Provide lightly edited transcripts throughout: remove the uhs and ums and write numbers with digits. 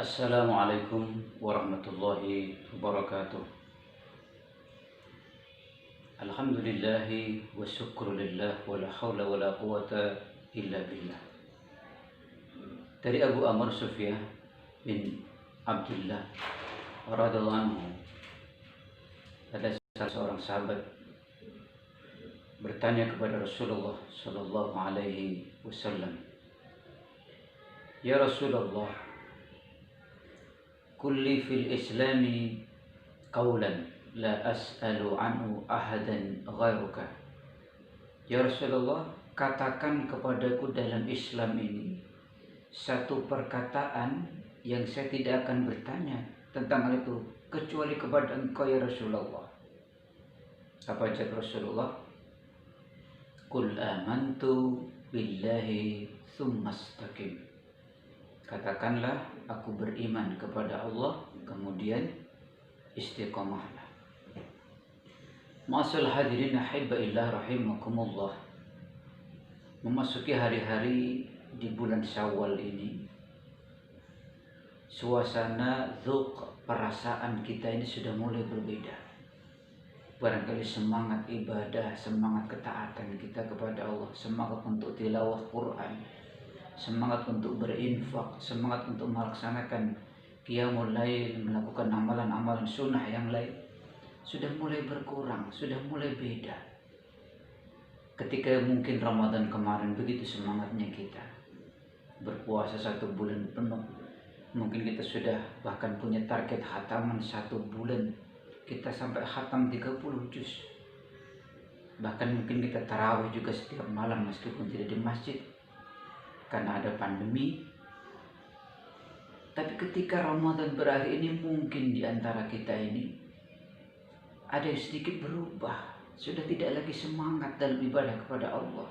Assalamualaikum warahmatullahi wabarakatuh. Alhamdulillahi wa syukrulillah wa la hawla wa la quwata illa billah. Dari Abu Amr Sufyan bin Abdullah radhiyallahu anhu, ada salah seorang sahabat bertanya kepada Rasulullah sallallahu alaihi wasallam, "Ya Rasulullah, kulli fil islami qawlan la as'alu anhu ahadan ghairuka." Ya Rasulullah, katakan kepadaku dalam Islam ini satu perkataan yang saya tidak akan bertanya tentang hal itu kecuali kepada engkau ya Rasulullah. Apa jawab Rasulullah? Qul amantu billahi tsumma istaqim. Katakanlah aku beriman kepada Allah, kemudian istiqomahlah. Ma'asal hadirin ahibbaillah rahimakumullah. Memasuki hari-hari di bulan Syawal ini, suasana dzuk perasaan kita ini sudah mulai berbeda. Barangkali semangat ibadah, semangat ketaatan kita kepada Allah, semangat untuk tilawah Quran, semangat untuk berinfak, semangat untuk melaksanakan qiyamul lail, melakukan amalan-amalan sunnah yang lain, sudah mulai berkurang, sudah mulai beda. Ketika mungkin Ramadan kemarin begitu semangatnya kita berpuasa 1 bulan penuh, mungkin kita sudah bahkan punya target khataman 1 bulan, kita sampai khatam 30 juz. Bahkan mungkin kita tarawih juga setiap malam meskipun tidak di masjid karena ada pandemi. Tapi ketika Ramadan berakhir ini, mungkin di antara kita ini ada yang sedikit berubah, sudah tidak lagi semangat dalam ibadah kepada Allah.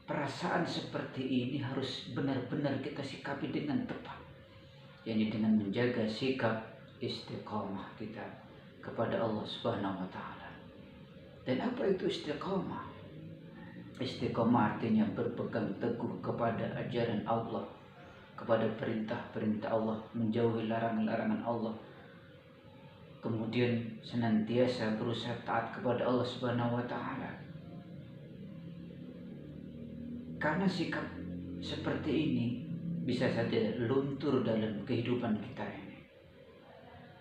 Perasaan seperti ini harus benar-benar kita sikapi dengan tepat, yakni dengan menjaga sikap istiqamah kita kepada Allah Subhanahu wa taala. Dan apa itu istiqamah? Istiqamah artinya berpegang teguh kepada ajaran Allah, kepada perintah-perintah Allah, menjauhi larangan-larangan Allah, kemudian senantiasa berusaha taat kepada Allah Subhanahu wa taala. Karena sikap seperti ini bisa saja luntur dalam kehidupan kita ini.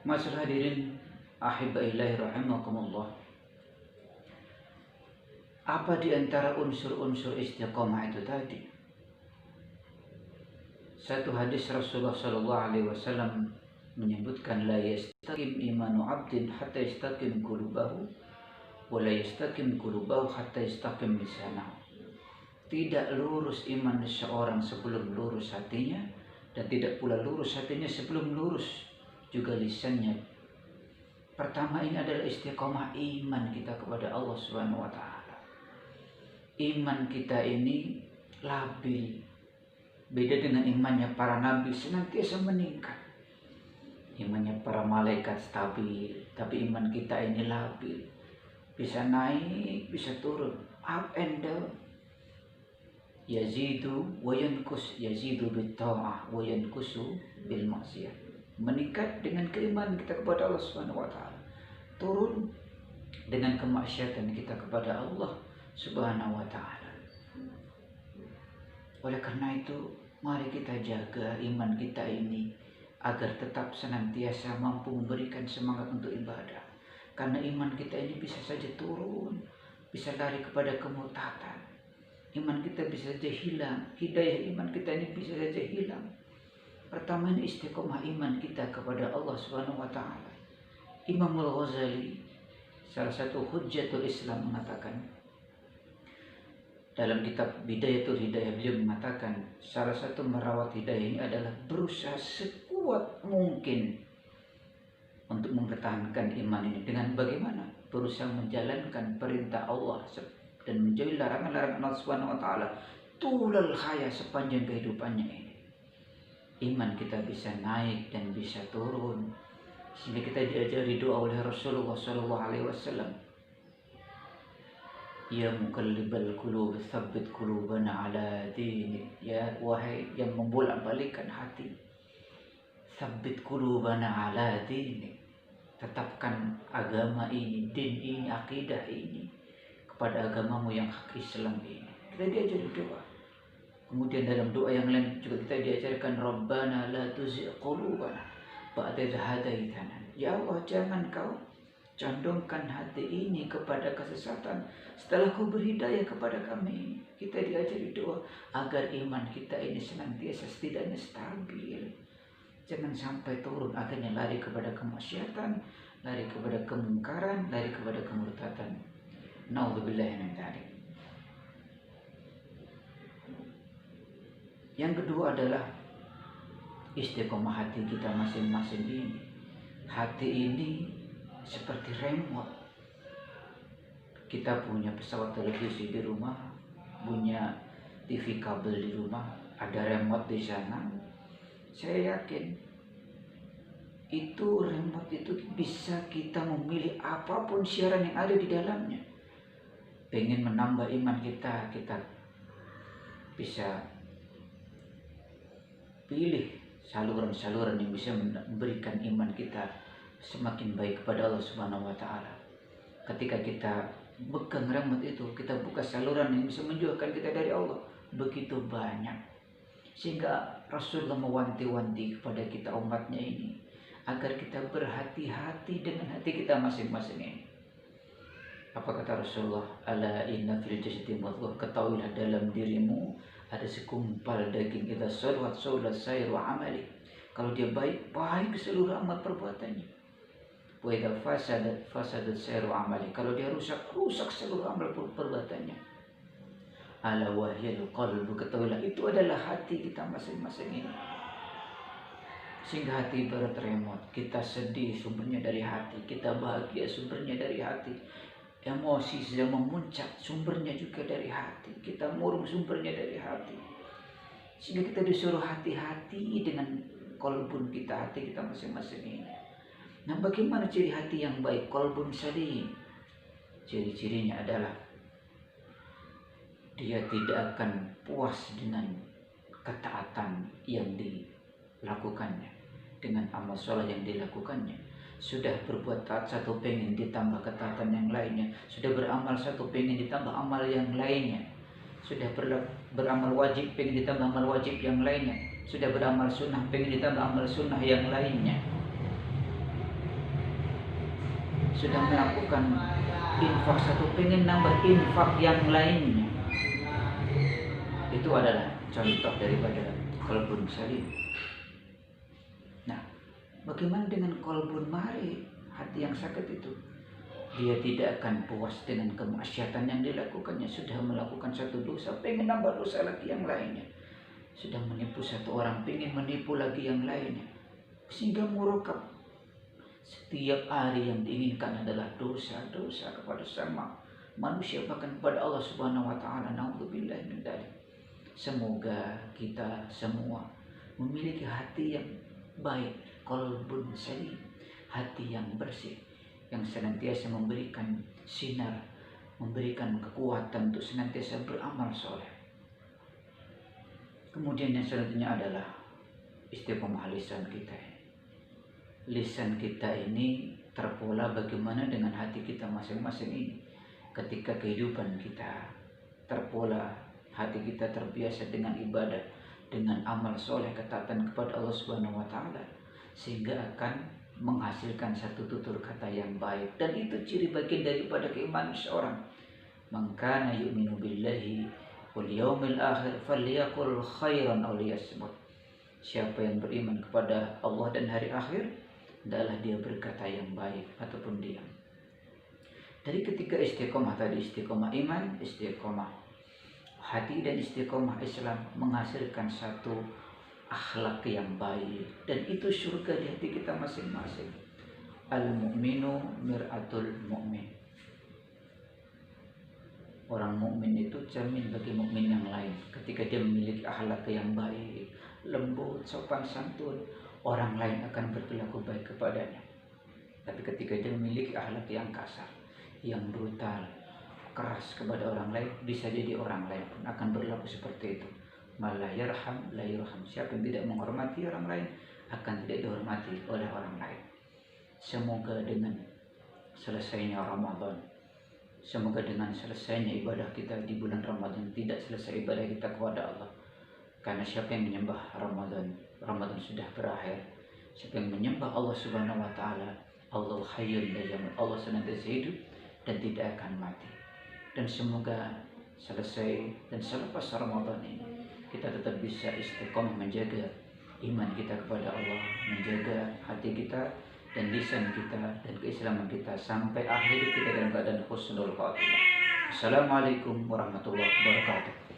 Masalah hadirin ahibaillahi rahimakumullah, apa di antara unsur-unsur istiqamah itu tadi? Satu hadis Rasulullah sallallahu alaihi wasallam menyebutkan, la yastaqim imanu 'abdin hatta yastaqim qulubahu wa la yastaqim qulubahu hatta yastaqim lisanahu. Tidak lurus iman seseorang sebelum lurus hatinya, dan tidak pula lurus hatinya sebelum lurus juga lisannya. Pertama ini adalah istiqamah iman kita kepada Allah Subhanahu wa taala. Iman kita ini labil. Beda dengan imannya para nabi, senantiasa meningkat. Imannya para malaikat stabil, tapi iman kita ini labil. Bisa naik, bisa turun, up and down. Yazidu wa yankus, yazidu bil ta'ah wa yankusu bil maksiyah. Meningkat dengan keimanan kita kepada Allah Subhanahu wa taala, turun dengan kemaksiatan kita kepada Allah Subhanahu wa taala. Oleh karena itu, mari kita jaga iman kita ini agar tetap senantiasa mampu memberikan semangat untuk ibadah. Karena iman kita ini bisa saja turun, bisa lari kepada kemurtadan. Iman kita bisa saja hilang, hidayah iman kita ini bisa saja hilang. Pertama ini istiqomah iman kita kepada Allah Subhanahu wa taala. Imam Al-Ghazali, salah satu hujjatul Islam, mengatakan dalam kitab Bidayatul Hidayah, beliau mengatakan salah satu merawat hidayah ini adalah berusaha sekuat mungkin untuk mempertahankan iman ini. Dengan bagaimana? Berusaha menjalankan perintah Allah dan menjauhi larangan-larangan Allah Subhanahu wa taala tulal haya, sepanjang kehidupannya ini. Iman kita bisa naik dan bisa turun, sehingga kita diajari doa oleh Rasulullah sallallahu alaihi wasallam, Ya muqallibal qulub tsabbit qulubana ala dinik. Ya wahai yang membolak-balikkan hati, Tsabbit qulubana ala dinik. Tetapkan agama ini, din ini, akidah ini kepada agamamu yang hak, Islam ini. Kita diajari doa. Kemudian dalam doa yang lain juga kita diajarkan Rabbana la tuzigh qulubana ba'da idh hadaitana. Ya Allah, jangan kau condongkan hati ini kepada kesesatan setelah kau berhidayah kepada kami. Kita diajari doa agar iman kita ini senantiasa setidaknya stabil. Jangan sampai turun, akhirnya lari kepada kemaksiatan, lari kepada kemungkaran, lari kepada kemurtadan. Naudzubillahi min dzalik. Yang kedua adalah istiqomah hati kita masing-masing ini. Hati ini seperti remote. Kita punya pesawat televisi di rumah, punya TV kabel di rumah, ada remote di sana. Saya yakin itu remote itu bisa kita memilih apapun siaran yang ada di dalamnya. Pengen menambah iman kita, kita bisa pilih saluran-saluran yang bisa memberikan iman kita semakin baik kepada Allah Subhanahu wa taala. Ketika kita pegang remote itu, kita buka saluran yang bisa menjauhkan kita dari Allah, begitu banyak. Sehingga Rasulullah mewanti-wanti kepada kita umatnya ini agar kita berhati-hati dengan hati kita masing-masing ini. Apa kata Rasulullah? Ala inna fil jasadi mudghah. Ketahuilah dalam dirimu ada sekumpal daging. Idza saluhat saluhat sayru amali. Kalau dia baik, baik seluruh amal perbuatannya. Wa idza fasadat fasadat sayru amali. Kalau dia rusak, rusak seluruh amal perbuatannya. Ala wahyal qalbu. Ketahuilah itu adalah hati kita masing-masing ini. Sehingga hati ibarat remote. Kita sedih sumbernya dari hati, kita bahagia sumbernya dari hati, emosi sedang memuncak sumbernya juga dari hati, kita murung sumbernya dari hati. Sehingga kita disuruh hati-hati dengan qalbun kita, hati kita masing-masing ini. Nah, bagaimana ciri hati yang baik? Qalbun salim. Ciri-cirinya adalah dia tidak akan puas dengan ketaatan yang dilakukannya, dengan amal soleh yang dilakukannya. Sudah berbuat taat satu, pengen ditambah ketaatan yang lainnya. Sudah beramal satu, pengen ditambah amal yang lainnya. Sudah beramal wajib, pengen ditambah amal wajib yang lainnya. Sudah beramal sunnah, pengen ditambah amal sunnah yang lainnya. Sudah melakukan infak satu, pengen nambah infak yang lainnya. Itu adalah contoh daripada qalbun salim. Nah, bagaimana dengan qalbun mari, hati yang sakit itu? Dia tidak akan puas dengan kemaksiatan yang dilakukannya. Sudah melakukan satu dosa, pengen nambah dosa lagi yang lainnya. Sudah menipu satu orang, pengen menipu lagi yang lainnya. Sehingga murokab. Setiap hari yang diinginkan adalah dosa-dosa kepada sama manusia, bahkan kepada Allah Subhanahu wa taala. Naudzubillahi min dzalik. Semoga kita semua memiliki hati yang baik, qalbun salim, hati yang bersih, yang senantiasa memberikan sinar, memberikan kekuatan untuk senantiasa beramal soleh. Kemudian yang selanjutnya adalah istiqomah lisan kita. Lisan kita ini terpola bagaimana dengan hati kita masing-masing ini. Ketika kehidupan kita terpola, hati kita terbiasa dengan ibadah, dengan amal soleh, ketaatan kepada Allah Subhanahu wa taala, sehingga akan menghasilkan satu tutur kata yang baik. Dan itu ciri bagian daripada keimanan seorang. Man kana yu'minu billahi wal yaumil akhir falyaqul khairan aw liyasmut. Siapa yang beriman kepada Allah dan hari akhir, hendaklah dia berkata yang baik ataupun diam. Dari ketiga istiqomah tadi, istiqomah iman, istiqomah hati, dan istiqomah Islam, menghasilkan satu akhlak yang baik, dan itu surga di hati kita masing-masing. Al-mu'minu mir'atul mu'min. Orang mukmin itu cermin bagi mukmin yang lain. Ketika dia memiliki akhlak yang baik, lembut, sopan santun, orang lain akan berperilaku baik kepadanya. Tapi ketika dia memiliki akhlak yang kasar, yang brutal, keras kepada orang lain, bisa jadi orang lain pun akan berlaku seperti itu. Malah yarham la yurham. Siapa yang tidak menghormati orang lain akan tidak dihormati oleh orang lain. Semoga dengan selesainya Ramadan, semoga dengan selesainya ibadah kita di bulan Ramadan tidak selesai ibadah kita kepada Allah. Karena siapa yang menyembah Ramadan, Ramadan sudah berakhir. Siapa yang menyembah Allah Subhanahu wa taala, Allah hayyun la yamut, Allah senantiasa hidup dan tidak akan mati. Dan semoga selesai dan selepas Ramadan ini kita tetap bisa istiqomah menjaga iman kita kepada Allah, menjaga hati kita dan lisan kita dan keislaman kita sampai akhir kita dalam keadaan husnul khatimah. Assalamualaikum warahmatullahi wabarakatuh.